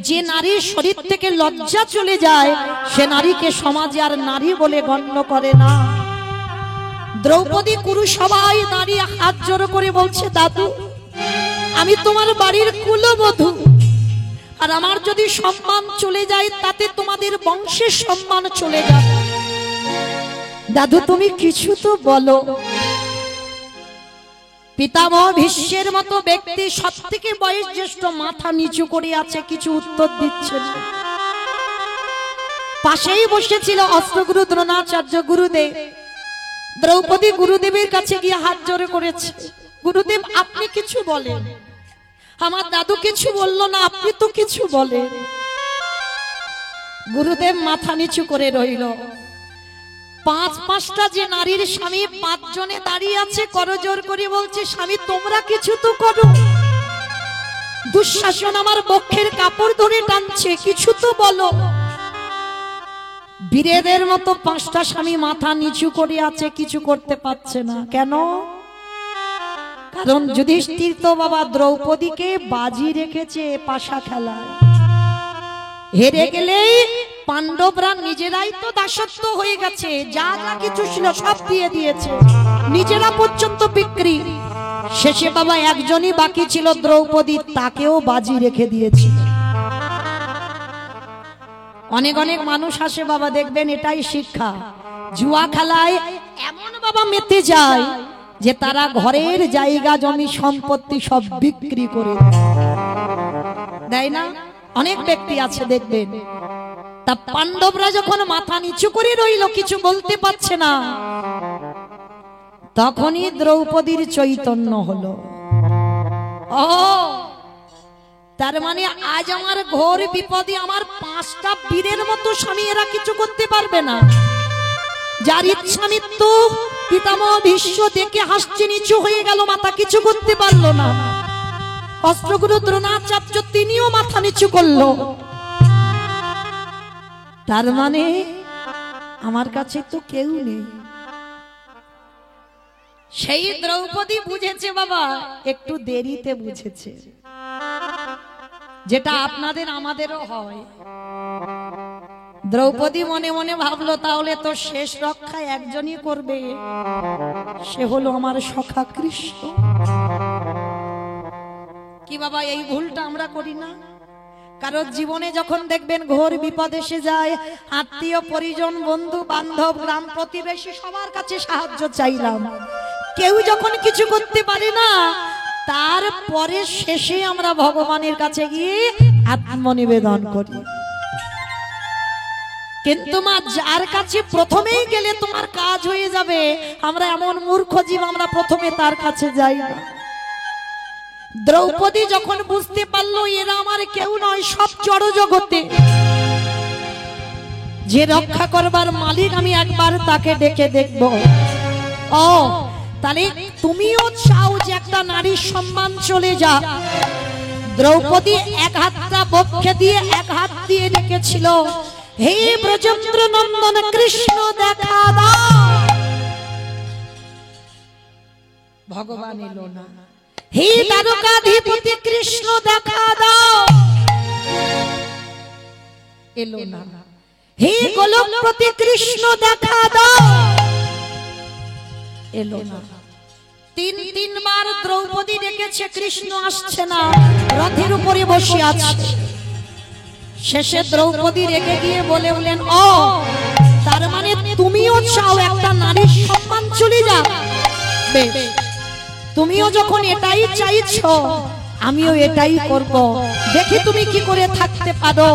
যে নারীর শরীর থেকে লজ্জা চলে যায় সে নারীকে সমাজে আর নারী বলে গণ্য করে না। দ্রৌপদী কুরু সবাই দাঁড়িয়ে হাত জোড়ো করে বলছে, দাদু আমি তোমার বাড়ির কুলবধূ, আর আমার যদি সম্মান চলে যায় তাতে তোমাদের বংশের সম্মান চলে যাবে। দাদু তুমি কিছু তো বলো। পিতামহ ভীষ্মের মতো ব্যক্তি, সবথেকে বয়স জ্যেষ্ঠ, মাথা নিচু করে আছে, কিছু উত্তর দিচ্ছে না। পাশেই বসেছিল অস্ত্রগুরু দ্রোণাচার্য গুরুদেব। দ্রৌপদী গুরুদেবের কাছে গিয়ে হাত জোড়ে করেছে, গুরুদেব আপনি কিছু বলেন। আমার দাদু কিছু বললো না, আপনি তো কিছু বলেন। গুরুদেব মাথা নিচু করে রইল। পাঁচটা যে নারীর স্বামী, 5 জনে দাঁড়িয়ে আছে, করজোড় করে বলছে, স্বামী তোমরা কিছু তো করো। দুঃশাসন আমার বক্ষের কাপড় ধরে টানছে, কিছু তো বলো। বীরেদের মতো 5টা স্বামী মাথা নিচু করে আছে, কিছু করতে পারছে না। কেন? কারণ যুধিষ্ঠির তো বাবা দ্রৌপদীকে বাজি রেখেছে পাশা খেলায়। হেরে গেলেই পাণ্ডবরা নিজেরাই তো দাসত্ব হয়ে গেছে, যা যা কিছু ছিল সব দিয়ে দিয়েছে, নিজেরা পর্যন্ত বিক্রি। শেষে বাবা একজনই বাকি ছিল দ্রৌপদী, তাকেও বাজি রেখে দিয়েছে। অনেক অনেক মানুষ আসে বাবা, দেখবেন এটাই শিক্ষা। জুয়া খেলায় এমন বাবা মেতে যায় যে তারা ঘরের জায়গা জমি সম্পত্তি সব বিক্রি করে দেয় না। অনেক ব্যক্তি আছে দেখবেন। তা পাণ্ডবরা যখন মাথা নিচু করে রইল, কিছু বলতে পারছে না, তখনই দ্রৌপদীর চৈতন্য হলো। ও তার মানে আজ আমার ঘোর বিপদে আমার 5টা বীরের মতো স্বামী, এরা কিছু করতে পারবে না। যার ইচ্ছা মৃত্যু, পিতামহ ভীষ্ম দেখে হাসছে, নিচু হয়ে গেল মাথা, কিছু করতে পারলো না। অস্ত্রগুরু দ্রোণাচার্য তিনিও মাথা নিচু করলো। তার মানে আমার কাছে তো কেউ নেই। সেই দ্রৌপদী বুঝেছে বাবা, একটু দেরিতে বুঝেছে, যেটা আপনাদের আমাদেরও হয়। দ্রৌপদী মনে মনে ভাবলো তাহলে তো শেষ রক্ষা একজনই করবে, সে হলো আমার সখা কৃষ্ণ। কি বাবা, এই ভুলটা আমরা করি না? কারণ জীবনে যখন দেখবেন ঘোর বিপদ এসে যায়, আত্মীয় পরিজন বন্ধু বান্ধব গ্রাম প্রতিবেশী সবার কাছে সাহায্য চাইলাম, কেউ যখন কিছু করতে পারে না, তারপরে শেষে আমরা ভগবানের কাছে গিয়ে আত্মনিবেদন করি। কিন্তু মা, যার কাছে প্রথমেই গেলে তোমার কাজ হয়ে যাবে, আমরা এমন মূর্খ জীব, আমরা প্রথমে তার কাছে যাই না। দ্রৌপদী যখন বুঝতে পারলো এরা আমার কেউ নয়, সব জড় জগতে যে রক্ষা করবার মালিক, আমি একবার তাকে ডেকে দেখব। ও তাহলে তুমিও চাও যে একটা নারীর সম্মান চলে যা? দ্রৌপদী এক হাতটা বক্ষে দিয়ে এক হাত দিয়ে ডেকেছিল, হে ব্রজেন্দ্র নন্দন কৃষ্ণ দেখা দাও। ভগবান এলো না। হে দ্বারকাধিপতি কৃষ্ণ দেখা দাও, এলো না। হে গোলকপতি কৃষ্ণ দেখা দাও, এলো না। তিনবার দ্রৌপদী ডেকেছে, কৃষ্ণ আসছে না, রথের উপরে বসে আছে। শেষে দ্রৌপদী রেগে গিয়ে বললেন, ও তার মানে তুমিও চাও একটা নারীর সম্মান চলে যাক? বেশ, তুমিও যখন এটাই চাইছো, আমিও এটাই করব, দেখি তুমি কি করে থাকতে পারো।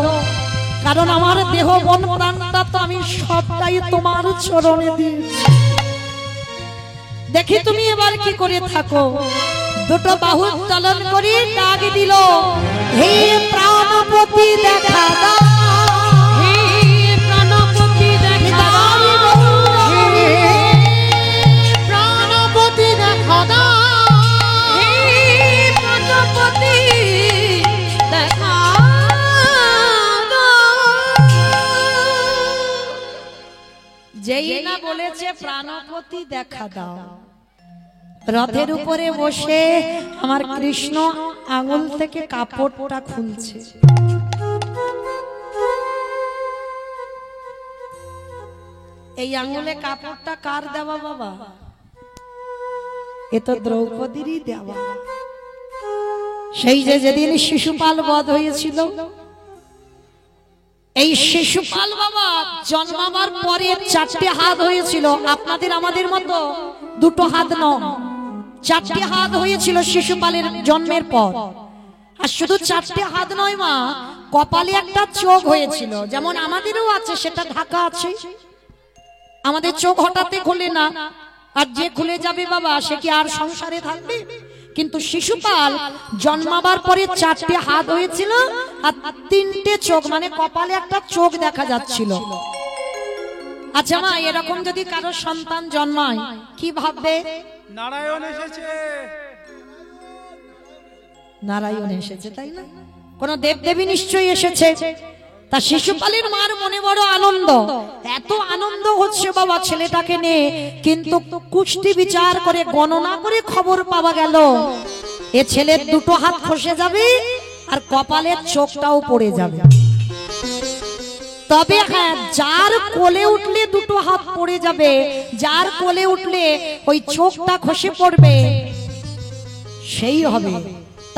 কারণ আমার দেহ মন প্রাণটা তো আমি সবটাই তোমার চরণে দিয়েছি, দেখি তুমি এবার কি করে থাকো। দুটো বাহু উত্তোলন করে ডাক দিল, হে প্রাণপতি দেখা দাও, হে প্রাণপতি দেখা দাও, হে প্রাণপতি দেখা দাও, হে প্রাণপতি দেখা দাও। যেই না বলেছে প্রাণপতি দেখা দাও, রথের উপরে বসে আমার কৃষ্ণ আঙুল থেকে কাপড়টা খুলছে। এই আঙুলে কাপড়টা কার দেওয়া বাবা? এ তো দ্রৌপদীরই দেওয়া। সেই যে যেদিন শিশুপাল বধ হয়েছিল, এই শিশুপাল বাবা জন্মাবার পরে 4টে হাত হয়েছিল। আপনাদের আমাদের মতো দুটো হাত নয়, 4টে হাত হয়েছিল শিশুপালের জন্মের পর। আর শুধু 4টে হাত নয় মা, কপালে একটা চোখ হয়েছিল, যেমন আমাদেরও আছে, সেটা ঢাকা আছে। আমাদের চোখ হঠাৎ খুলে না, আর যে খুলে যাবে বাবা সে কি আর সংসারে থাকবে? কিন্তু শিশুপাল জন্মাবার পরে 4টে হাত হয়েছিল আর 3টে চোখ, মানে কপালে একটা চোখ দেখা যাচ্ছিল। আচ্ছা মা, এরকম যদি কারো সন্তান জন্মায় কি ভাববে? নারায়ণ এসেছে, নারায়ণ এসেছে, তাই না? কোন দেবদেবী নিশ্চয়ই এসেছে। তা শিশুপালের মার মনে বড় আনন্দ, এত আনন্দ হচ্ছে বাবা ছেলেটাকে নিয়ে, কিন্তু কুষ্টি বিচার করে গণনা করে খবর পাওয়া গেল এ ছেলের দুটো হাত খসে যাবে আর কপালের চোখটাও পড়ে যাবে। তবে হ্যাঁ, যার কোলে উঠলে দুটো হাত পড়ে যাবে, যার কোলে উঠলে ওই চোখটা খসে পড়বে, সেই হবে,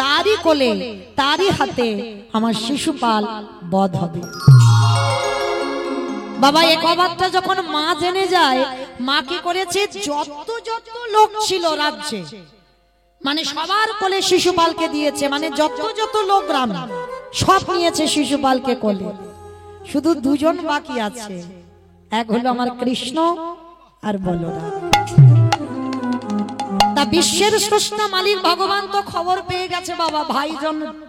তারই কোলে তারই হাতে আমার শিশুপাল বধ হবে। বাবা এই খবরটা যখন মা জেনে যায়, মা কি করেছে, যত যত লোক ছিল রাজ্যে, মানে সবার কোলে শিশুপালকে দিয়েছে, মানে যত যত লোক গ্রাম সব নিয়েছে শিশুপালকে কোলে। শুধু দুজন বাকি আছে, এক হলো আমার কৃষ্ণ আর বলরাম। তা বিশ্বের স্রষ্টা মালিক ভগবান তো খবর পেয়ে গেছে বাবা, ভাই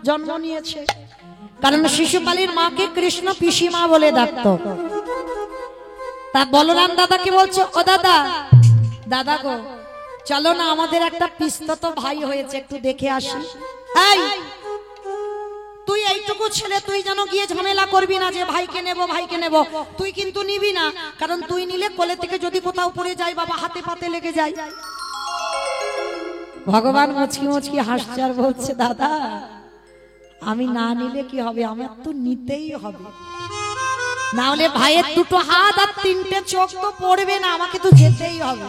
জন্ম নিয়েছে। কারণ শিশুপালের মাকে কৃষ্ণ পিসিমা বলে ডাকতো। তা বলরাম দাদাকে বলছে, ও দাদা, দাদা গো চলো না, আমাদের একটা পিস্তত ভাই হয়েছে, একটু দেখে আসি। এই তুই এইটুকু ছেলে, তুই যেন গিয়ে ঝামেলা করবি না যে ভাইকে নেব ভাইকে নেব। তুই কিন্তু নিবি না, কারণ তুই নিলে কোলে থেকে যদি কোথাও পড়ে যায় বাবা, হাতে পাতে লেগে যায়। ভগবান মুচকি মুচকি হাসছে আর বলছে, দাদা আমি না নিলে কি হবে, আমার তো নিতেই হবে, না হলে ভাইয়ের দুটো হাত আর তিনটে চোখ তো পড়বে না, আমাকে তো যেতেই হবে।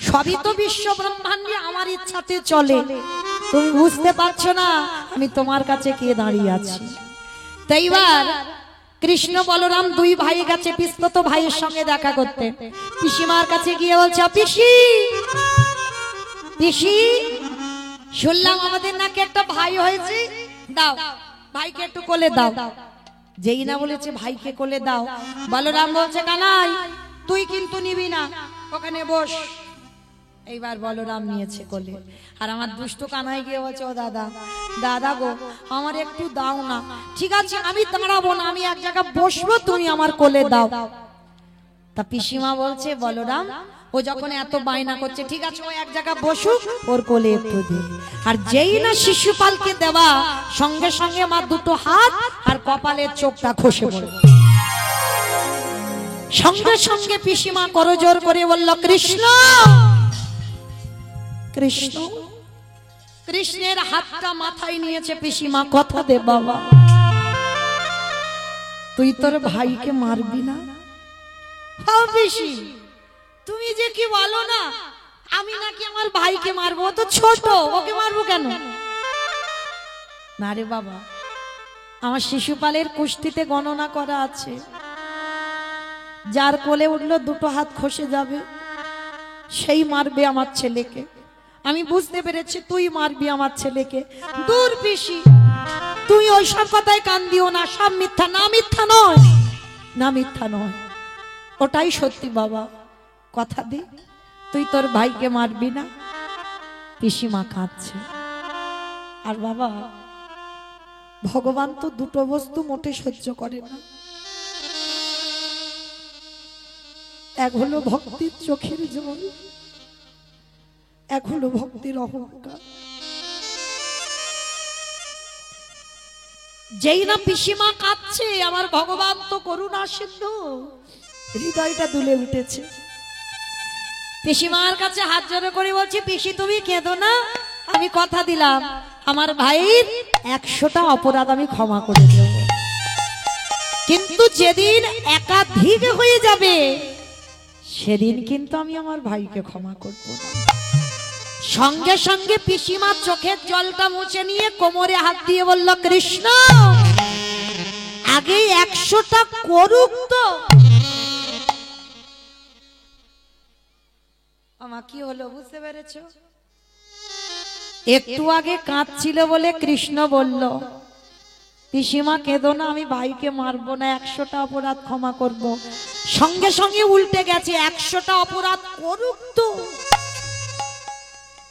সবই তো বিশ্ব ব্রহ্মাণ্ডে আমার ইচ্ছাতে চলে। তুমি বুঝতে পারছো না আমি তোমার কাছে কে দাঁড়িয়ে আছি। তাই এবার কৃষ্ণ বলরাম দুই ভাই গেছে পিস্তত ভাইয়ের সঙ্গে দেখা করতে। পিসিমার কাছে গিয়ে বলছে, পিসি পিসি শুনলাম আমাদের নাকি একটা ভাই হয়েছে, দাও ভাইকে একটু কোলে দাও। যেই না বলেছে ভাইকে কোলে দাও, বলরাম বলছে, কানাই তুই কিন্তু নিবি না, ওখানে বস। এইবার বলরাম নিয়েছে কোলে, আর আমার দুষ্ট কানাই গিয়ে বলছে, ও দাদা দাদা গো আমার একটু দাও না। ঠিক আছে আমি দাঁড়াবো না, আমি এক জায়গায় বসবো, তুমি আমার কোলে দাও। তা পিসিমা বলছে, বলরাম ও যখন এত বায়না করছে, ঠিক আছে ও এক জায়গায় বসুক, ওর কোলে একটু দে। আর যেই না শিশুপালকে দেওয়া, সঙ্গে সঙ্গে আমার দুটো হাত আর কপালের চোখটা খসে পড়ে। সঙ্গে সঙ্গে পিসিমা করজোর করে বলল, কৃষ্ণ কৃষ্ণ। কৃষ্ণের হাতটা মাথায় নিয়েছে পিসিমা, কথা দে বাবা তুই তোর ভাইকে মারবি না। পিসি তুমি যে কি বলো না, আমি নাকি আমার ভাইকে মারবো, ও তো ছোট, ওকে মারবো কেন? না রে বাবা, আমার শিশুপালের কুস্তিতে গণনা করা আছে, যার কোলে উঠলো দুটো হাত খসে যাবে সেই মারবে আমার ছেলেকে। আমি বুঝতে পেরেছি তুই মারবি আমার ছেলেকে। দূর পিসি, তুই ওইসব কথায় কান দিও না, সব মিথ্যা। না মিথ্যা নয়, না মিথ্যা নয়, ওটাই সত্যি বাবা, কথা দি তুই তোর ভাইকে মারবি না। পিসিমা কাঁদছে। আর বাবা ভগবান তো দুটো বস্তু মোটে সহ্য করে না, এক হলো ভক্তির চোখের জল, এক হলো ভক্তির অহংকার। যেই না পিসিমা কাঁদছে, আমার ভগবান তো করুণা সিন্ধু, হৃদয়টা দুলে উঠেছে। পিসিমার কাছে হাত জোড় করে বলছি, পিসি তুমি কেঁদো না, আমি কথা দিলাম আমার ভাইয়ের 100টা অপরাধ আমি ক্ষমা করে দেব, কিন্তু যেদিন একাধিক হয়ে যাবে সেদিন কিন্তু আমি আমার ভাইকে ক্ষমা করব না। সঙ্গে সঙ্গে পিসিমা চোখের জলটা মুছে নিয়ে কোমরে হাত দিয়ে বলল, কৃষ্ণ আগে 100টা করুক তো। আমা কি হলো বুঝতে পেরেছো? একটু আগে কাঁদছিল বলে কৃষ্ণ বলল, পিসিমা কেঁদো না, আমি ভাইকে মারবো না, 100টা অপরাধ ক্ষমা করব। সঙ্গে সঙ্গে উল্টে গেছে, 100টা অপরাধ করুক তো।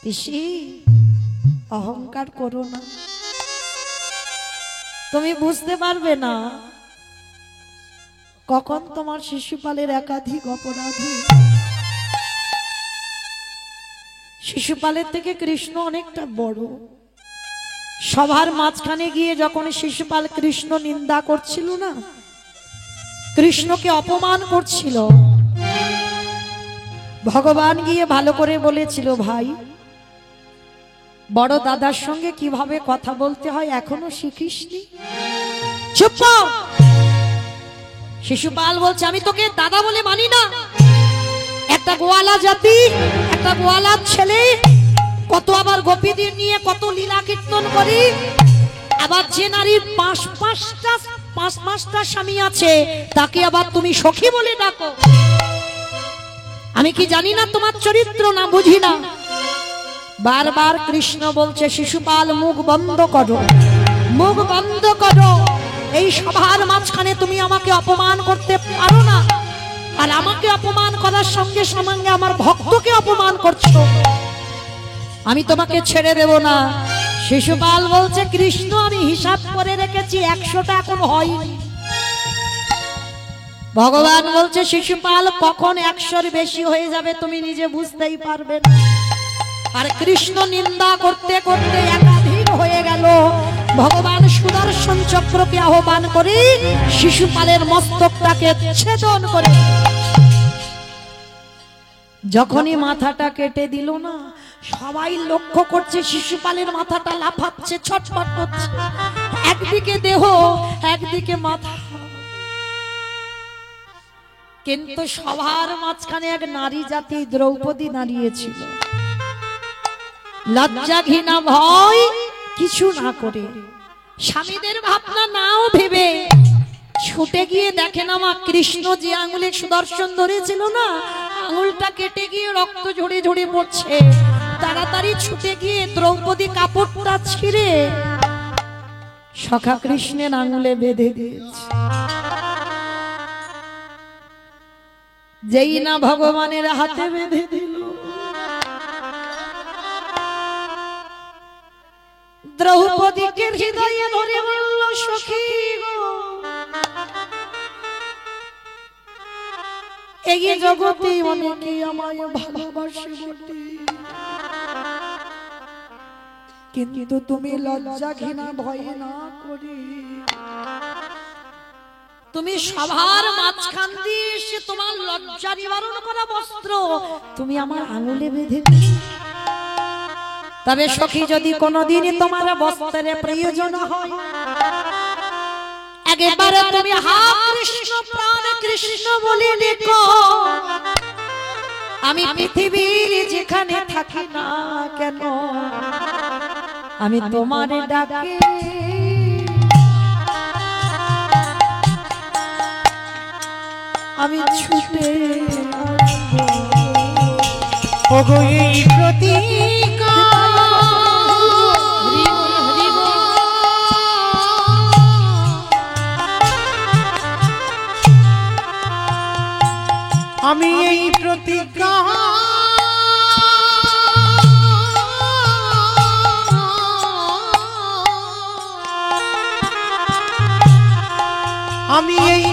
পিসি অহংকার করো না, তুমি বুঝতে পারবে না কখন তোমার শিশুপালের একাধিক অপরাধ হয়ে। শিশুপালের থেকে কৃষ্ণ অনেকটা বড়। সবার মাঝখানে গিয়ে যখন শিশুপাল কৃষ্ণ নিন্দা করছিল না, কৃষ্ণকে অপমান করছিল, ভগবান গিয়ে ভালো করে বলেছিল, ভাই বড় দাদার সঙ্গে কিভাবে কথা বলতে হয় এখনো শিখিসনি? চুপ কর। শিশুপাল বলছে, আমি তোকে দাদা বলে মানি না, একটা গোয়ালা জাতি, একটা গোয়ালার ছেলে, কত আবার গোপীদের নিয়ে কত লীলা কীর্তন করি, আবার যে নারীর পাঁচটা স্বামী আছে তাকে আবার তুমি সখী বলে ডাকো। আমি কি জানি না তোমার চরিত্র? না বুঝি না। বারবার কৃষ্ণ বলছে, শিশুপাল মুখ বন্ধ করো, মুখ বন্ধ করো, এই সভার মাঝখানে তুমি আমাকে অপমান করতে পারো না, আর আমাকে অপমান করার সঙ্গে সঙ্গে আমার ভক্তকে অপমান করছো, আমি তোমাকে ছেড়ে দেব না। শিশুপাল বলছে, কৃষ্ণ আমি হিসাব করে রেখেছি, 100টা এখন হয়নি। ভগবান বলছে, শিশুপাল কখন 100-র বেশি হয়ে যাবে তুমি নিজে বুঝতেই পারবে না। আর কৃষ্ণ নিন্দা করতে করতে একাধিক হয়ে গেল। ভগবান সুদর্শন চক্রকে আহ্বান করে শিশুপালের মস্তকটাকে ছেদন করে যখনই মাথাটা কেটে দিল না, সবাই লক্ষ্য করছে শিশুপালের মাথাটা লাফাচ্ছে, ছটফট করছে, একদিকে দেহ একদিকে মাথা। কিন্তু সবার মাঝখানে এক নারী জাতি দ্রৌপদী দাঁড়িয়েছিল, লজ্জা ঘৃণা ভয় কিছু না করে, স্বামীদের ভাবনা নাও ভেবে ছুটে গিয়ে দেখেন আমার কৃষ্ণ যে আঙুলে সুদর্শন ধরেছিল না, আঙুলটা কেটে গিয়ে রক্ত ঝরে ঝরে পড়ছে। তাড়াতাড়ি ছুটে গিয়ে দ্রৌপদী কাপড়টা ছিঁড়ে সখা কৃষ্ণের আঙুলে বেঁধে দিয়েছে। যেই না ভগবানের হাতে বেঁধে দিল, দ্রৌপদীকে হৃদয়ে ধরে বলল, সখী গো, এই জগতে অনেকে আমায় ভালোবাসে বটে, কিন্তু তুমি লজ্জা ঘৃণা ভয় না করে তুমি সবার মাঝখান দিয়ে এসে তোমার লজ্জা নিবারণ করা বস্ত্র তুমি আমার আঙুলে বেঁধে দিলে। তবে সখী, যদি কোনোদিনই তোমার বস্ত্রের প্রয়োজন হয়, একবারে তুমি হা কৃষ্ণ প্রাণ কৃষ্ণ বলে ডেকো, আমি পৃথিবীর যেখানে থাকি না কেন আমি তোমার ডাকে আমি ছুটে ওগো এই প্রতিজ্ঞা আমি এই প্রতিজ্ঞা আমি এই